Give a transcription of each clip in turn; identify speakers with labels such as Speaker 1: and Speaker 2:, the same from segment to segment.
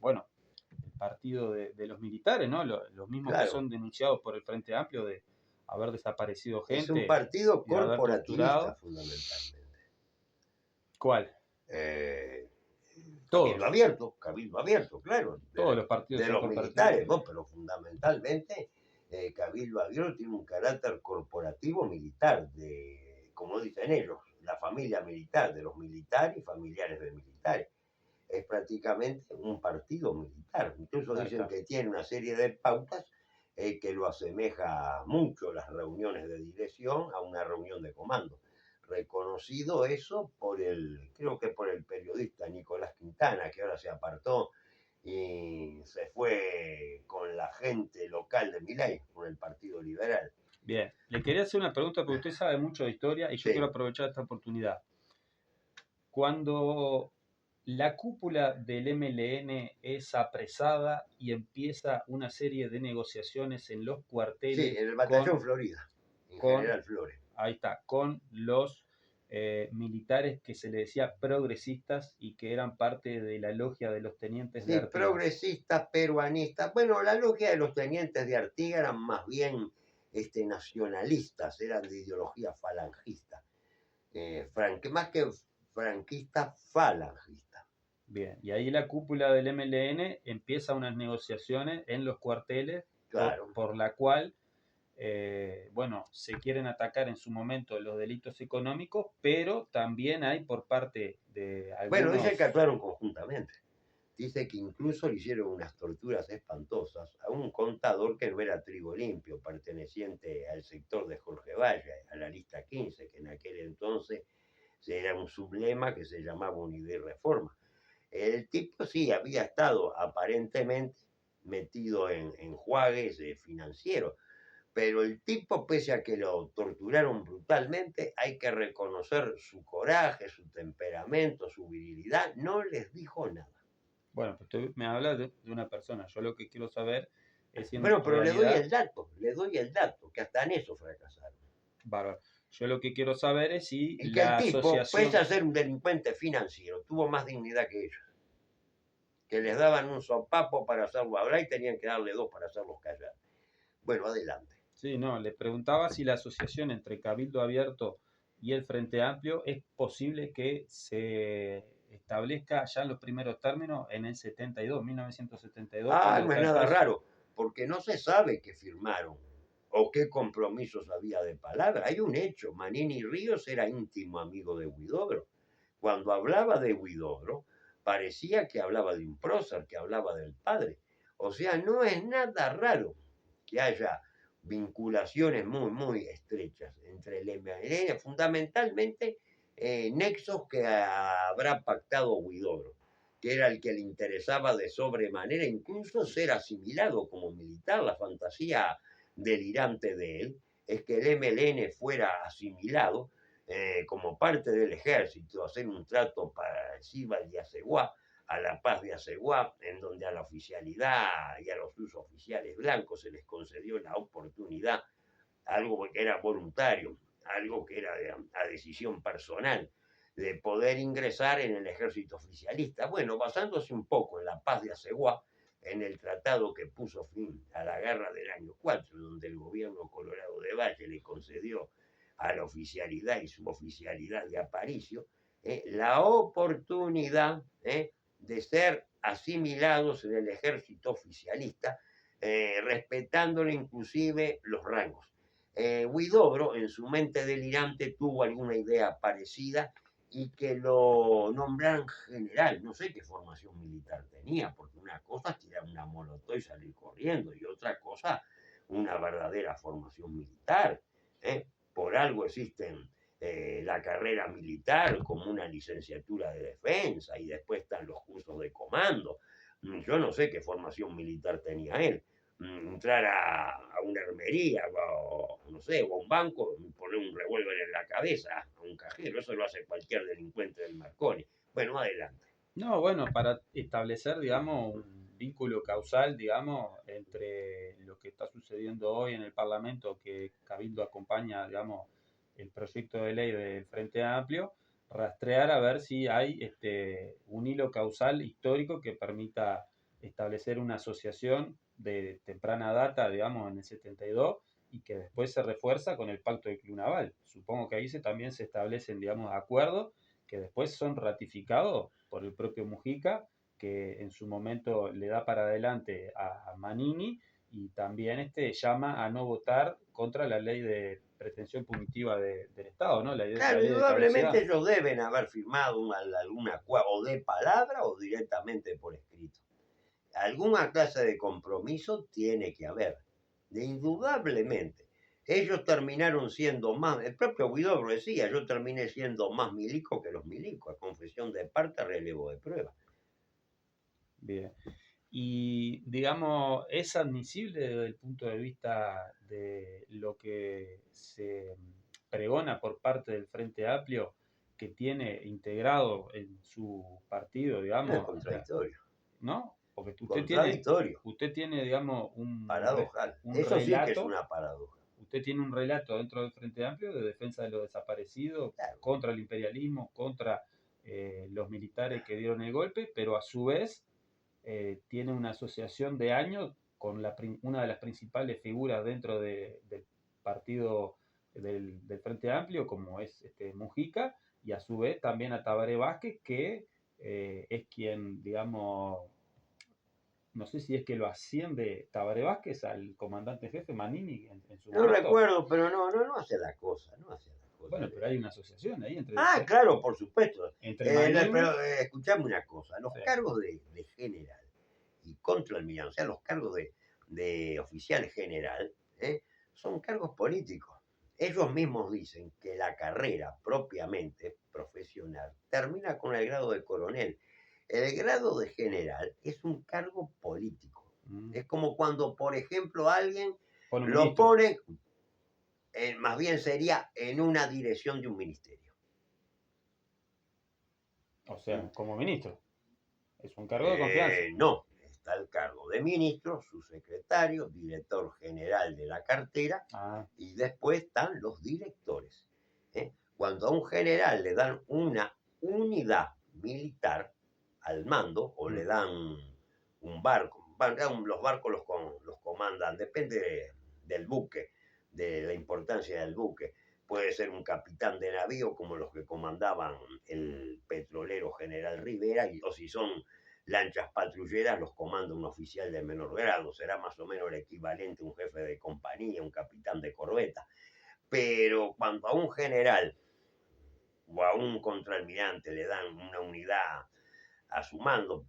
Speaker 1: bueno, el partido de los militares, ¿no? Los mismos que
Speaker 2: Claro,
Speaker 1: son denunciados por el Frente Amplio de haber desaparecido
Speaker 2: es un
Speaker 1: gente
Speaker 2: partido
Speaker 1: y de haber
Speaker 2: corporativista
Speaker 1: torturado.
Speaker 2: fundamentalmente.
Speaker 1: ¿Cuál?
Speaker 2: Eh,
Speaker 1: Todos,
Speaker 2: Cabildo abierto, claro,
Speaker 1: todos los partidos
Speaker 2: de
Speaker 1: son
Speaker 2: los
Speaker 1: corporativos.
Speaker 2: militares, ¿no? Pero fundamentalmente Cabildo abierto tiene un carácter corporativo militar, como dicen ellos, la familia militar, de los militares y familiares de militares. Es prácticamente un partido militar. Incluso
Speaker 1: Claro,
Speaker 2: dicen
Speaker 1: claro.
Speaker 2: que tiene una serie de pautas que lo asemeja mucho las reuniones de dirección a una reunión de comando. Reconocido eso creo que por el periodista Nicolás Quintana, que ahora se apartó y se fue con la gente local de Milei, con el Partido Liberal.
Speaker 1: Bien, le quería hacer una pregunta porque usted sabe mucho de historia y yo quiero
Speaker 2: Sí,
Speaker 1: aprovechar esta oportunidad. Cuando la cúpula del MLN es apresada y empieza una serie de negociaciones en los
Speaker 2: sí,
Speaker 1: cuarteles
Speaker 2: en el batallón Florida, en
Speaker 1: con,
Speaker 2: General Flores.
Speaker 1: ahí está, con los militares que se le decía progresistas y que eran parte de la logia de los tenientes de
Speaker 2: Sí,
Speaker 1: Artigas.
Speaker 2: progresistas, peruanistas. Bueno, la logia de los tenientes de Artigas eran más bien nacionalistas, eran de ideología falangista. Más que franquista, falangista.
Speaker 1: Bien, y ahí la cúpula del MLN empieza unas negociaciones en los cuarteles
Speaker 2: Claro.
Speaker 1: por la cual bueno, se quieren atacar en su momento los delitos económicos, pero también hay por parte de
Speaker 2: Bueno, dice que
Speaker 1: algunos,
Speaker 2: actuaron conjuntamente. Dice que incluso le hicieron unas torturas espantosas a un contador que no era trigo limpio, perteneciente al sector de Jorge Valle, a la lista 15, que en aquel entonces era un sublema que se llamaba Unidad y Reforma. El tipo sí había estado aparentemente metido en enjuagues financieros, pero el tipo, pese a que lo torturaron brutalmente, hay que reconocer su coraje, su temperamento, su virilidad, no les dijo nada.
Speaker 1: bueno, pues usted me habla de una persona, yo lo que quiero saber es si en
Speaker 2: Bueno, pero
Speaker 1: realidad,
Speaker 2: le doy el dato, que hasta en eso fracasaron.
Speaker 1: bárbaro, yo lo que quiero saber es si
Speaker 2: Y que el
Speaker 1: la
Speaker 2: tipo, pese
Speaker 1: asociación,
Speaker 2: a ser un delincuente financiero, tuvo más dignidad que ellos, que les daban un sopapo para hacerlo hablar y tenían que darle dos para hacerlos callar. Bueno, adelante.
Speaker 1: sí, no, le preguntaba si la asociación entre Cabildo Abierto y el Frente Amplio es posible que se establezca ya en los primeros términos en el 72, 1972,
Speaker 2: Ah,
Speaker 1: cuando
Speaker 2: no es
Speaker 1: cae
Speaker 2: nada
Speaker 1: preso.
Speaker 2: raro, porque no se sabe qué firmaron o qué compromisos había de palabra. Hay un hecho, Manini Ríos era íntimo amigo de Huidobro. Cuando hablaba de Huidobro, parecía que hablaba de un prócer, que hablaba del padre. O sea, no es nada raro que haya vinculaciones muy, muy estrechas entre el MLN, fundamentalmente nexos que habrá pactado Huidobro, que era el que le interesaba de sobremanera incluso ser asimilado como militar. La fantasía delirante de él es que el MLN fuera asimilado como parte del ejército, hacer un trato parecido al de Aceguá, a la paz de Aceguá, en donde a la oficialidad y a los oficiales blancos se les concedió la oportunidad, algo que era voluntario, algo que era a decisión personal, de poder ingresar en el ejército oficialista. Bueno, basándose un poco en la paz de Aceguá, en el tratado que puso fin a la guerra del año 4, donde el gobierno colorado de Valle le concedió a la oficialidad y suboficialidad de Aparicio la oportunidad de ser asimilados en el ejército oficialista, respetándole inclusive los rangos. Huidobro, en su mente delirante, tuvo alguna idea parecida y que lo nombraran general. No sé qué formación militar tenía, porque una cosa es tirar una molotov y salir corriendo, y otra cosa, una verdadera formación militar. Por algo existen la carrera militar como una licenciatura de defensa y después están los cursos de comando. Yo no sé qué formación militar tenía él. Entrar a una armería o, no sé, o a un banco, poner un revólver en la cabeza a un cajero, eso lo hace cualquier delincuente del Marconi. Bueno, adelante.
Speaker 1: No, bueno, para establecer, digamos, un vínculo causal, digamos, entre lo que está sucediendo hoy en el Parlamento, que Cabildo acompaña, digamos, el proyecto de ley del Frente Amplio, rastrear a ver si hay un hilo causal histórico que permita establecer una asociación de temprana data, digamos, en el 72, y que después se refuerza con el Pacto del Club Naval. Supongo que ahí también se establecen, digamos, acuerdos que después son ratificados por el propio Mujica, que en su momento le da para adelante a Manini, y también llama a no votar contra la ley de pretensión punitiva del Estado, ¿no? La
Speaker 2: Claro,
Speaker 1: ley de
Speaker 2: indudablemente
Speaker 1: caducidad.
Speaker 2: ellos deben haber firmado alguna o de palabra o directamente por escrito. Alguna clase de compromiso tiene que haber, indudablemente. Ellos terminaron siendo más, el propio Huidobro decía, yo terminé siendo más milico que los milicos, a confesión de parte, relevo de prueba.
Speaker 1: Bien. Y, digamos, es admisible desde el punto de vista de lo que se pregona por parte del Frente Amplio, que tiene integrado en su partido,
Speaker 2: No es
Speaker 1: digamos,
Speaker 2: contradictorio,
Speaker 1: ¿no? Porque
Speaker 2: contradictorio,
Speaker 1: usted tiene, digamos,
Speaker 2: paradojal.
Speaker 1: un
Speaker 2: Eso sí que es
Speaker 1: relato,
Speaker 2: una paradoja.
Speaker 1: usted tiene un relato dentro del Frente Amplio de defensa de los desaparecidos,
Speaker 2: Claro.
Speaker 1: contra el imperialismo, contra los militares que dieron el golpe, pero a su vez tiene una asociación de años con una de las principales figuras dentro del partido del Frente Amplio, como es Mujica, y a su vez también a Tabaré Vázquez, que es quien, digamos, no sé si es que lo asciende Tabaré Vázquez al comandante jefe Manini en su
Speaker 2: No
Speaker 1: momento.
Speaker 2: recuerdo, pero no hace la cosa, no hace la cosa.
Speaker 1: Bueno, pero hay una asociación ahí
Speaker 2: Ah, claro, por supuesto.
Speaker 1: entre Manini.
Speaker 2: Pero escuchame una cosa, los
Speaker 1: Sí.
Speaker 2: cargos de general y contraalmirante, o sea, los cargos de oficial general, son cargos políticos. Ellos mismos dicen que la carrera propiamente profesional termina con el grado de coronel. El grado de general es un cargo político. Es como cuando, por ejemplo, alguien
Speaker 1: Pone un
Speaker 2: lo
Speaker 1: ministro.
Speaker 2: pone, más bien sería en una dirección de un ministerio.
Speaker 1: O sea, como ministro. Es un cargo de confianza.
Speaker 2: No, está el cargo de ministro, su secretario, director general de la cartera,
Speaker 1: Ah,
Speaker 2: y después están los directores. Cuando a un general le dan una unidad militar al mando o le dan un barco, los barcos los comandan, depende del buque, de la importancia del buque. Puede ser un capitán de navío como los que comandaban el petrolero general Rivera, o si son lanchas patrulleras los comanda un oficial de menor grado, será más o menos el equivalente a un jefe de compañía, un capitán de corbeta. Pero cuando a un general o a un contraalmirante le dan una unidad a su mando,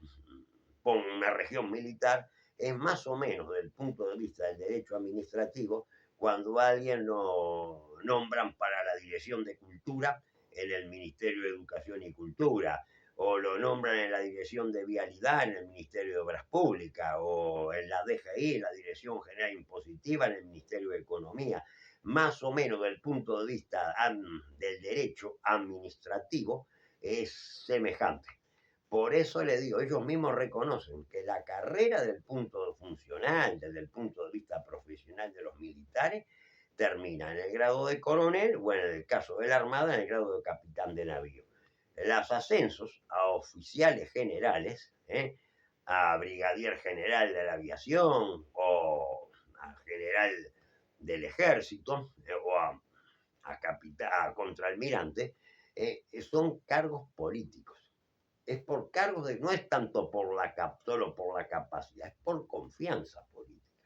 Speaker 2: con una región militar, es más o menos desde el punto de vista del derecho administrativo, cuando a alguien lo nombran para la dirección de cultura en el Ministerio de Educación y Cultura, o lo nombran en la dirección de vialidad en el Ministerio de Obras Públicas, o en la DGI, en la Dirección General Impositiva en el Ministerio de Economía. Más o menos del punto de vista del derecho administrativo es semejante. Por eso le digo, ellos mismos reconocen que la carrera del punto funcional, desde el punto de vista profesional de los militares, termina en el grado de coronel o en el caso de la Armada en el grado de capitán de navío. Los ascensos a oficiales generales, a brigadier general de la aviación o a general del ejército o a capitán, a contraalmirante, son cargos políticos. Es por cargos de, no es tanto solo por la capacidad, es por confianza política,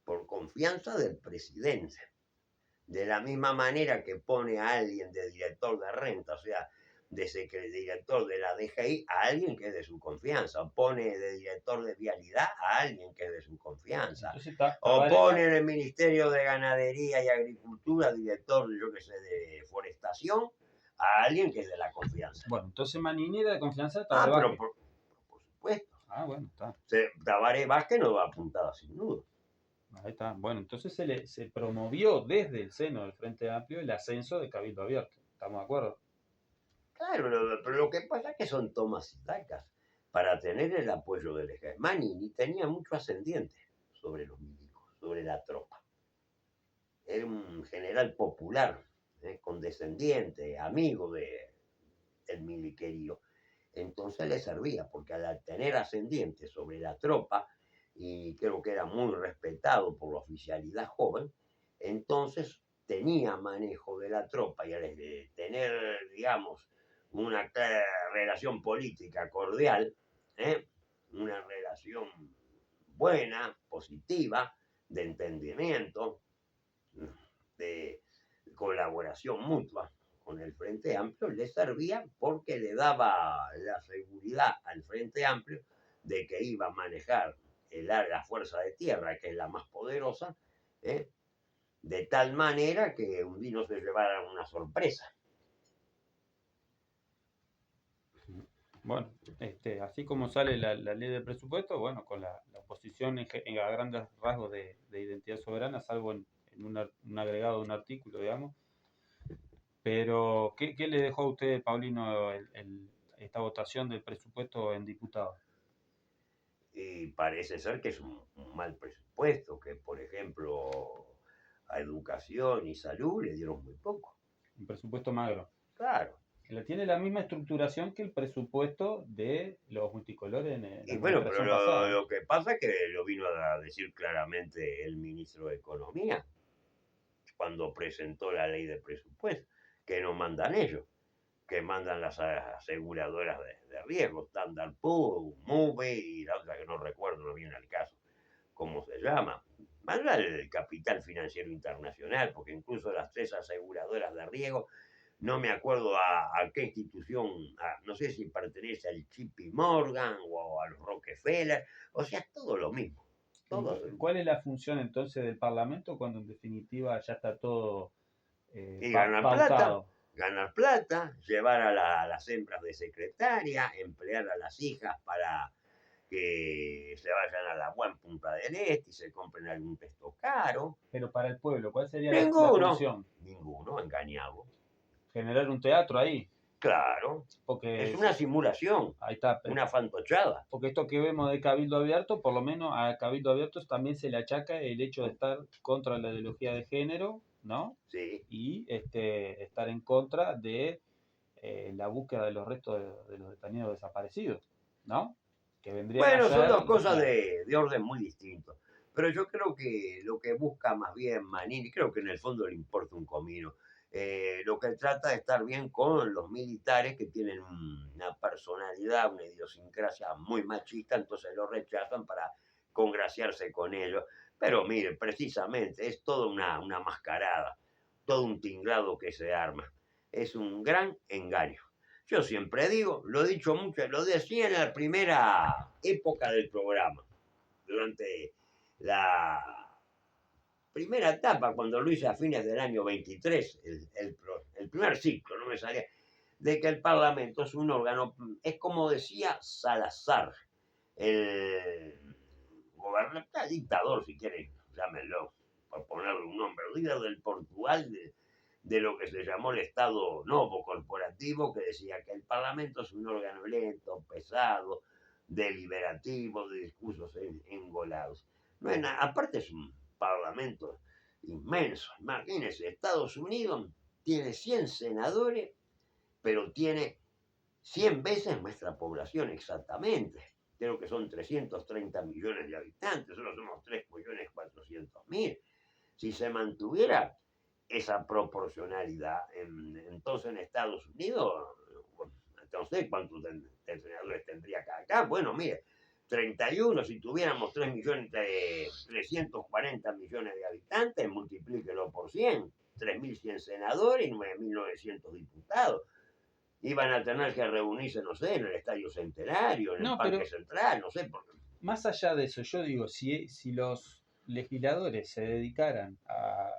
Speaker 2: por confianza del presidente. De la misma manera que pone a alguien de director de renta, o sea, de director de la DGI, a alguien que es de su confianza, o pone de director de vialidad a alguien que es de su confianza,
Speaker 1: entonces
Speaker 2: o
Speaker 1: Tabaré
Speaker 2: pone en el Ministerio de Ganadería y Agricultura director, yo qué sé, de forestación, a alguien que es de la confianza.
Speaker 1: Bueno, entonces Manini era de confianza de
Speaker 2: Ah,
Speaker 1: Tabaré
Speaker 2: pero
Speaker 1: Vázquez.
Speaker 2: por supuesto.
Speaker 1: Ah, bueno, está.
Speaker 2: Tabaré Vázquez no va apuntada sin nudo.
Speaker 1: Ahí está. Bueno, entonces se promovió desde el seno del Frente Amplio el ascenso de Cabildo Abierto. ¿Estamos de acuerdo?
Speaker 2: Claro, pero lo que pasa es que son tomas y dacas para tener el apoyo del ejército. Manini tenía mucho ascendiente sobre los milicos, sobre la tropa. Era un general popular, condescendiente, amigo del miliquerío. Entonces le servía, porque al tener ascendiente sobre la tropa, y creo que era muy respetado por la oficialidad joven, entonces tenía manejo de la tropa y al tener, digamos, una relación política cordial, ¿eh? Una relación buena, positiva, de entendimiento, de colaboración mutua con el Frente Amplio, le servía porque le daba la seguridad al Frente Amplio de que iba a manejar la fuerza de tierra, que es la más poderosa, ¿eh? De tal manera que un día no se llevara una sorpresa.
Speaker 1: Bueno, así como sale la ley de presupuesto, bueno, con la oposición a grandes rasgos de identidad soberana, salvo en un agregado de un artículo, digamos. Pero, ¿qué le dejó a usted, Paulino, esta votación del presupuesto en diputados?
Speaker 2: Y parece ser que es un mal presupuesto, que por ejemplo a educación y salud le dieron muy poco.
Speaker 1: Un presupuesto magro.
Speaker 2: Claro.
Speaker 1: Tiene la misma estructuración que el presupuesto de los multicolores en la
Speaker 2: Y bueno, pero
Speaker 1: administración pasada.
Speaker 2: lo que pasa es que lo vino a decir claramente el ministro de Economía cuando presentó la ley de presupuesto, que no mandan ellos, que mandan las aseguradoras de riesgo, Standard Poor's, Move y la otra que no recuerdo, no viene al caso cómo se llama. Manda el capital financiero internacional, porque incluso las tres aseguradoras de riesgo, no me acuerdo a qué institución, no sé si pertenece al JP Morgan o a los Rockefeller, o sea, todo lo mismo. Todo.
Speaker 1: ¿Cuál es la función entonces del Parlamento cuando en definitiva ya está todo
Speaker 2: Y
Speaker 1: pautado?
Speaker 2: ganar plata, llevar a las hembras de secretaria, emplear a las hijas para que se vayan a la buena Punta del Este y se compren algún texto caro.
Speaker 1: Pero para el pueblo, ¿cuál sería la
Speaker 2: Ninguno,
Speaker 1: función?
Speaker 2: ninguno, engañado.
Speaker 1: Generar un teatro ahí.
Speaker 2: Claro, es
Speaker 1: Porque
Speaker 2: una simulación,
Speaker 1: ahí está.
Speaker 2: una fantochada.
Speaker 1: Porque esto que vemos de Cabildo Abierto, por lo menos a Cabildo Abierto también se le achaca el hecho de estar contra la ideología de género, ¿no?
Speaker 2: Sí.
Speaker 1: Y estar en contra de la búsqueda de los restos de los detenidos desaparecidos, ¿no? Que vendrían a
Speaker 2: Bueno, son
Speaker 1: ser
Speaker 2: dos cosas de orden muy distintos. Pero yo creo que lo que busca más bien Manini, creo que en el fondo le importa un comino. Lo que trata de estar bien con los militares que tienen una personalidad, una idiosincrasia muy machista, entonces lo rechazan para congraciarse con ellos. Pero mire, precisamente es toda una mascarada, todo un tinglado que se arma. Es un gran engaño. Yo siempre digo, lo he dicho mucho, lo decía en la primera época del programa, durante la primera etapa, cuando lo hice a fines del año 23, el primer ciclo, no me salía, de que el Parlamento es un órgano, es como decía Salazar, el gobernante, dictador, si quieren, llámenlo, por ponerle un nombre, líder del Portugal, de lo que se llamó el Estado Novo Corporativo, que decía que el Parlamento es un órgano lento, pesado, deliberativo, de discursos engolados. No es aparte es un Parlamento inmenso. Imagínense, Estados Unidos tiene 100 senadores, pero tiene 100 veces nuestra población exactamente. Creo que son 330 millones de habitantes, nosotros somos 3.400.000. Si se mantuviera esa proporcionalidad, entonces en Estados Unidos, no sé cuántos senadores tendría acá. Bueno, mire, 31, si tuviéramos 340 millones de habitantes, multiplíquelo por 100, 3.100 senadores y 9.900 diputados. Iban a tener que reunirse, no sé, en el Estadio Centenario, en el Parque Central, no sé por qué.
Speaker 1: Más allá de eso, yo digo, si los legisladores se dedicaran a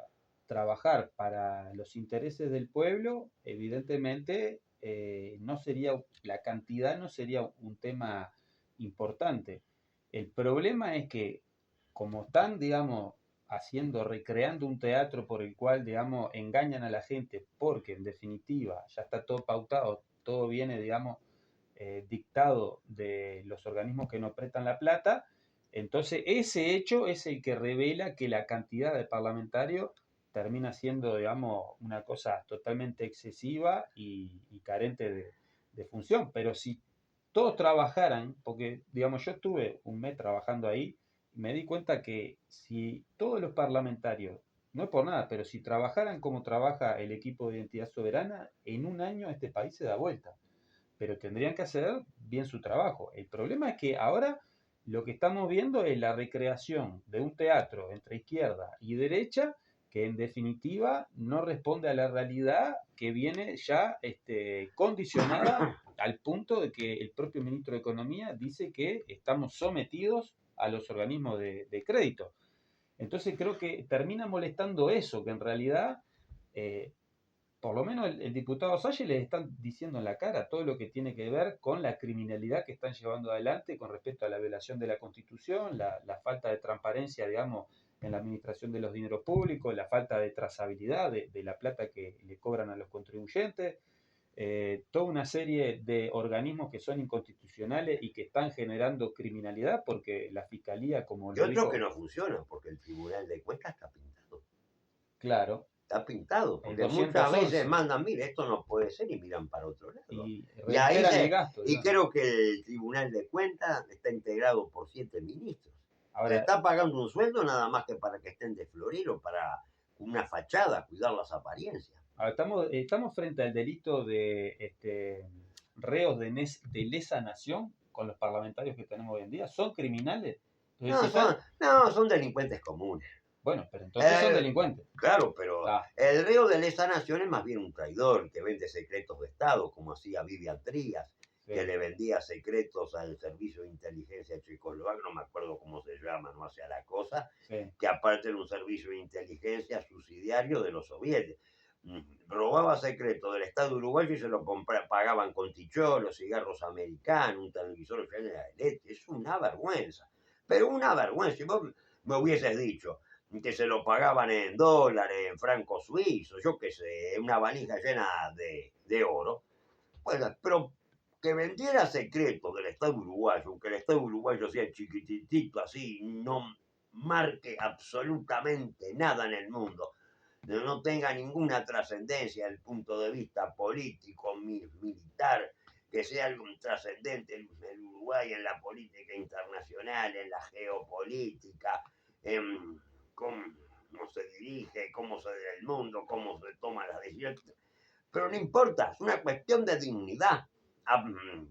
Speaker 1: trabajar para los intereses del pueblo, evidentemente no sería, la cantidad no sería un tema importante. El problema es que como están, digamos, recreando un teatro por el cual, digamos, engañan a la gente, porque en definitiva ya está todo pautado, todo viene, digamos, dictado de los organismos que nos prestan la plata, entonces ese hecho es el que revela que la cantidad de parlamentarios termina siendo, digamos, una cosa totalmente excesiva y carente de función. Pero si todos trabajaran, porque, digamos, yo estuve un mes trabajando ahí y me di cuenta que si todos los parlamentarios, no es por nada, pero si trabajaran como trabaja el equipo de identidad soberana, en un año este país se da vuelta. Pero tendrían que hacer bien su trabajo. El problema es que ahora lo que estamos viendo es la recreación de un teatro entre izquierda y derecha que en definitiva no responde a la realidad que viene ya condicionada al punto de que el propio ministro de Economía dice que estamos sometidos a los organismos de crédito. Entonces creo que termina molestando eso, que en realidad, por lo menos el diputado Salle les están diciendo en la cara todo lo que tiene que ver con la criminalidad que están llevando adelante con respecto a la violación de la Constitución, la falta de transparencia, digamos, en la administración de los dineros públicos, la falta de trazabilidad de la plata que le cobran a los contribuyentes, toda una serie de organismos que son inconstitucionales y que están generando criminalidad porque la Fiscalía, como
Speaker 2: Y
Speaker 1: lo
Speaker 2: otros
Speaker 1: dijo,
Speaker 2: que no funcionan, porque el Tribunal de Cuentas está pintado.
Speaker 1: claro,
Speaker 2: Está pintado,
Speaker 1: el
Speaker 2: porque muchas
Speaker 1: 211,
Speaker 2: veces mandan, mire, esto no puede ser, y miran para otro lado.
Speaker 1: y
Speaker 2: Y ahí
Speaker 1: reiteran el gasto,
Speaker 2: y
Speaker 1: digamos.
Speaker 2: creo que el Tribunal de Cuentas está integrado por 7 ministros. Se
Speaker 1: Ahora,
Speaker 2: está pagando un sueldo nada más que para que estén de florero, para una fachada, cuidar las apariencias.
Speaker 1: estamos frente al delito de reos de lesa nación con los parlamentarios que tenemos hoy en día. ¿Son criminales? Entonces,
Speaker 2: Son delincuentes comunes.
Speaker 1: bueno, pero entonces son
Speaker 2: Eh,
Speaker 1: delincuentes.
Speaker 2: Claro, pero
Speaker 1: Ah,
Speaker 2: el reo de lesa nación es más bien un traidor que vende secretos de Estado, como hacía Vivian Trías,
Speaker 1: sí,
Speaker 2: que le vendía secretos al servicio de inteligencia checoslovaco, no me acuerdo cómo se llama, no hacía la cosa,
Speaker 1: sí.
Speaker 2: que aparte era un servicio de inteligencia subsidiario de los soviéticos. Robaba secretos del Estado uruguayo y se lo pagaban con ticholos, cigarros americanos, un televisor lleno de leche. Es una vergüenza, pero una vergüenza. Si vos me hubieses dicho que se lo pagaban en dólares, en francos suizos, yo qué sé, una valija llena de oro. Bueno, pero que vendiera secretos del Estado uruguayo, aunque el Estado uruguayo sea chiquititito así, no marque absolutamente nada en el mundo, no tenga ninguna trascendencia desde el punto de vista político, militar, que sea algo trascendente el Uruguay en la política internacional, en la geopolítica, en cómo se dirige, cómo se ve el mundo, cómo se toman las decisiones. Pero no importa, es una cuestión de dignidad.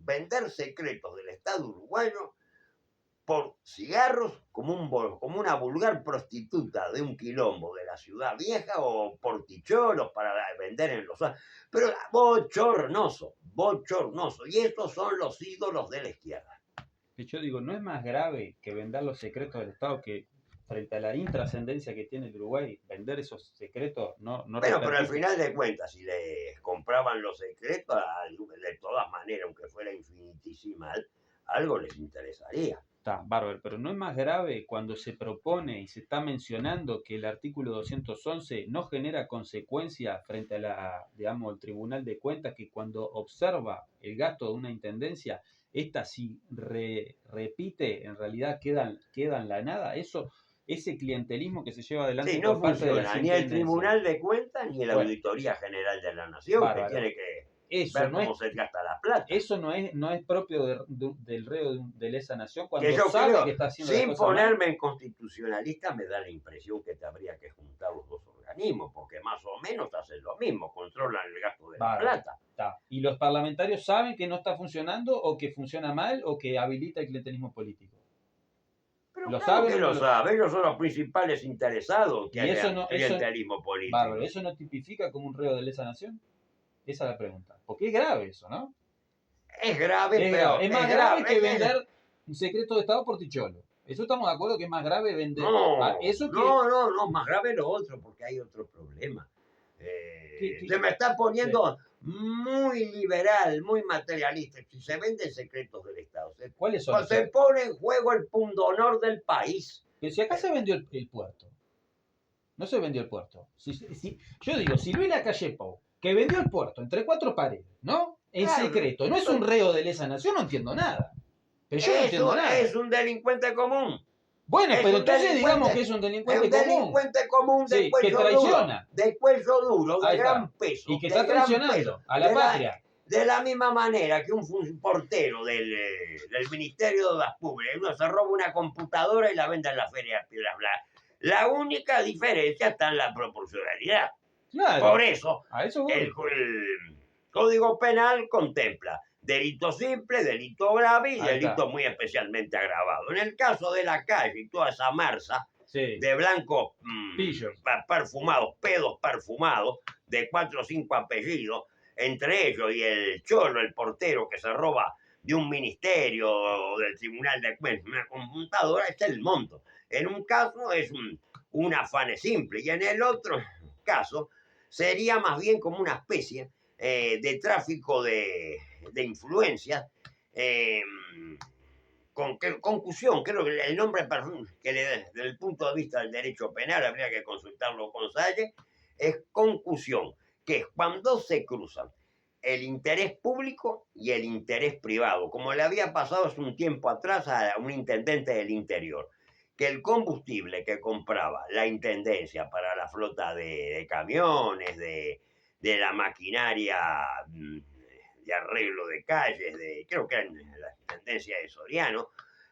Speaker 2: Vender secretos del Estado uruguayo por cigarros como una vulgar prostituta de un quilombo de la ciudad vieja o por ticholos para vender en los... Pero bochornoso. Y estos son los ídolos de la izquierda.
Speaker 1: Yo digo, ¿no es más grave que vender los secretos del Estado que frente a la intrascendencia que tiene el Uruguay, vender esos secretos no
Speaker 2: Bueno, pero al final de cuentas, si les compraban los secretos, de todas maneras, aunque fuera infinitesimal, algo les interesaría.
Speaker 1: Está bárbaro, pero no es más grave cuando se propone y se está mencionando que el artículo 211 no genera consecuencias frente a digamos, el Tribunal de Cuentas, que cuando observa el gasto de una intendencia, esta si repite, en realidad queda en la nada. Ese clientelismo que se lleva adelante
Speaker 2: sí, no
Speaker 1: por parte de
Speaker 2: funciona
Speaker 1: las
Speaker 2: ni el Tribunal de Cuentas ni la Auditoría General de la Nación,
Speaker 1: bárbaro.
Speaker 2: que tiene que
Speaker 1: eso
Speaker 2: ver
Speaker 1: no
Speaker 2: cómo se gasta la plata.
Speaker 1: Eso no es propio del reo de lesa nación cuando
Speaker 2: que yo
Speaker 1: sabe
Speaker 2: creo,
Speaker 1: que está haciendo
Speaker 2: sin
Speaker 1: las cosas
Speaker 2: ponerme
Speaker 1: mal.
Speaker 2: en constitucionalista, me da la impresión que te habría que juntar los dos organismos, porque más o menos hacen lo mismo, controlan el gasto de la plata.
Speaker 1: Está. Y los parlamentarios saben que no está funcionando o que funciona mal o que habilita el clientelismo político.
Speaker 2: Pero
Speaker 1: ¿Lo
Speaker 2: claro
Speaker 1: saben
Speaker 2: que
Speaker 1: o no
Speaker 2: lo saben? Ellos son los principales interesados que haya clientelismo político.
Speaker 1: Bárbaro, ¿eso no tipifica como un reo de lesa nación? Esa es la pregunta. Porque es grave eso, ¿no?
Speaker 2: Es grave, pero...
Speaker 1: Es más grave que vender un secreto de Estado por ticholo. Eso estamos de acuerdo que es más grave vender.
Speaker 2: No, más grave lo otro, porque hay otro problema. Se me está poniendo muy liberal, muy materialista. Si se venden secretos del Estado,
Speaker 1: ¿cuáles son?
Speaker 2: Se pone en juego el pundonor del país.
Speaker 1: Pero si acá se vendió el puerto. No se vendió el puerto. Yo digo, si Luis Lacalle Pou, que vendió el puerto entre cuatro paredes, ¿no? En secreto, ¿no es un reo de lesa nación? No entiendo nada. Pero yo no entiendo nada.
Speaker 2: Es un delincuente común.
Speaker 1: Bueno, pero entonces digamos que es un delincuente común.
Speaker 2: Delincuente común de cuello
Speaker 1: que traiciona.
Speaker 2: Duro, de cuello duro, de gran peso.
Speaker 1: Y que está traicionando a la patria.
Speaker 2: De la misma manera que un portero del Ministerio de las Públicas, uno se roba una computadora y la vende en la feria de Piedras Blancas. La única diferencia está en la proporcionalidad.
Speaker 1: Claro,
Speaker 2: Por eso,
Speaker 1: a eso voy.
Speaker 2: el Código Penal contempla delito simple, delito grave y
Speaker 1: Ahí
Speaker 2: delito
Speaker 1: está.
Speaker 2: muy especialmente agravado. En el caso de la calle y toda esa marza
Speaker 1: Sí.
Speaker 2: de blancos
Speaker 1: Pillos.
Speaker 2: perfumados, pedos perfumados, de 4 o 5 apellidos, entre ellos y el cholo, el portero que se roba de un ministerio o del tribunal de cuentas, una computadora, es el monto. En un caso es un afane simple y en el otro caso sería más bien como una especie de tráfico de influencias, con concusión, creo que el nombre que le desde el punto de vista del derecho penal, habría que consultarlo con Salle, es concusión, que es cuando se cruzan el interés público y el interés privado, como le había pasado hace un tiempo atrás a un intendente del interior, que el combustible que compraba la intendencia para la flota de camiones, de la maquinaria de arreglo de calles, creo que era la intendencia de Soriano,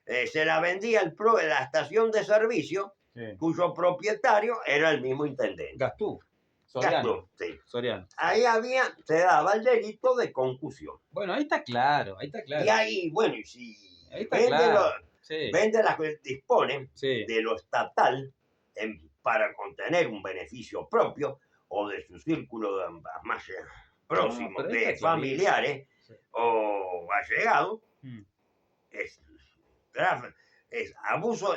Speaker 2: se la vendía la estación de servicio, sí, cuyo propietario era el mismo intendente.
Speaker 1: Gastú. Soriano.
Speaker 2: Sí.
Speaker 1: Soriano.
Speaker 2: Ahí se daba el delito de concusión.
Speaker 1: Bueno, ahí está claro, ahí está claro.
Speaker 2: Y ahí, bueno, y si
Speaker 1: sí,
Speaker 2: vende las que dispone,
Speaker 1: sí,
Speaker 2: de lo estatal para contener un beneficio propio o de su círculo más próximo de familiares, sí, o allegados, es abuso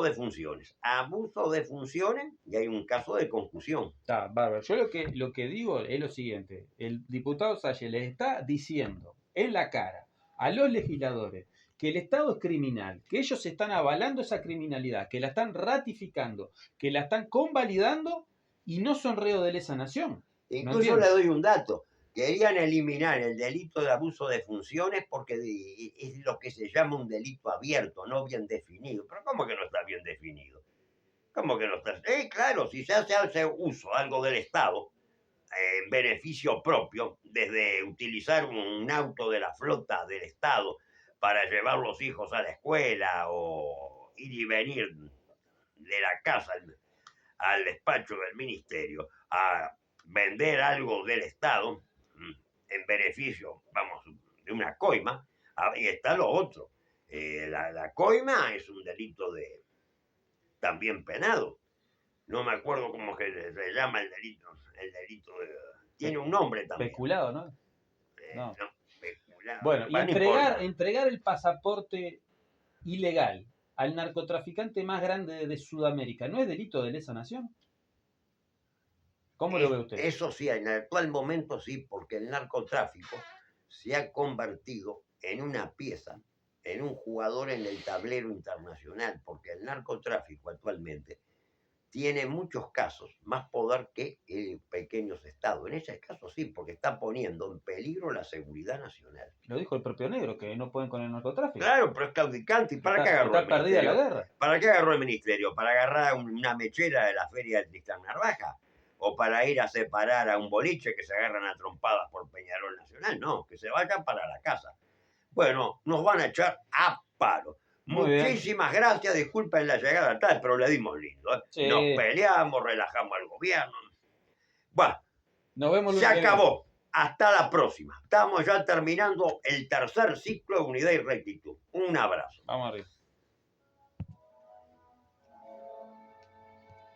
Speaker 2: de funciones. Abuso de funciones y hay un caso de concusión.
Speaker 1: Está, bárbaro. Yo lo que digo es lo siguiente. El diputado Salle les está diciendo en la cara a los legisladores que el Estado es criminal, que ellos están avalando esa criminalidad, que la están ratificando, que la están convalidando y no son reos de lesa nación.
Speaker 2: Incluso le doy un dato. Querían eliminar el delito de abuso de funciones porque es lo que se llama un delito abierto, no bien definido. Pero ¿cómo que no está bien definido? ¿Cómo que no está? Claro, si se hace uso algo del Estado en beneficio propio, desde utilizar un auto de la flota del Estado para llevar los hijos a la escuela o ir y venir de la casa al despacho del ministerio, a vender algo del Estado en beneficio, vamos, de una coima, ahí está lo otro. La coima es un delito también penado. No me acuerdo cómo que se llama el delito tiene un nombre también.
Speaker 1: Peculado, ¿no?
Speaker 2: No, peculado.
Speaker 1: Bueno, y entregar el pasaporte ilegal al narcotraficante más grande de Sudamérica, ¿no es delito de lesa nación? ¿Cómo lo ve usted?
Speaker 2: Eso sí, en el actual momento sí, porque el narcotráfico se ha convertido en una pieza, en un jugador en el tablero internacional, porque el narcotráfico actualmente tiene muchos casos más poder que pequeños estados. En ese caso sí, porque está poniendo en peligro la seguridad nacional.
Speaker 1: Lo dijo el propio Negro, que no pueden con el narcotráfico.
Speaker 2: Claro, pero es claudicante. ¿Y para qué agarró el
Speaker 1: perdida la guerra?
Speaker 2: ¿Para qué agarró el ministerio? ¿Para agarrar una mechera de la feria del Tristán Narvaja? ¿O para ir a separar a un boliche que se agarran a trompadas por Peñarol Nacional? No, que se vayan para la casa. Bueno, nos van a echar a palo. Muchísimas gracias, disculpen la llegada tarde, pero le dimos lindo. Sí. Nos peleamos, relajamos al gobierno. Bueno, nos vemos se acabó. Hasta la próxima. Estamos ya terminando el tercer ciclo de Unidad y Rectitud. Un abrazo.
Speaker 1: Vamos arriba.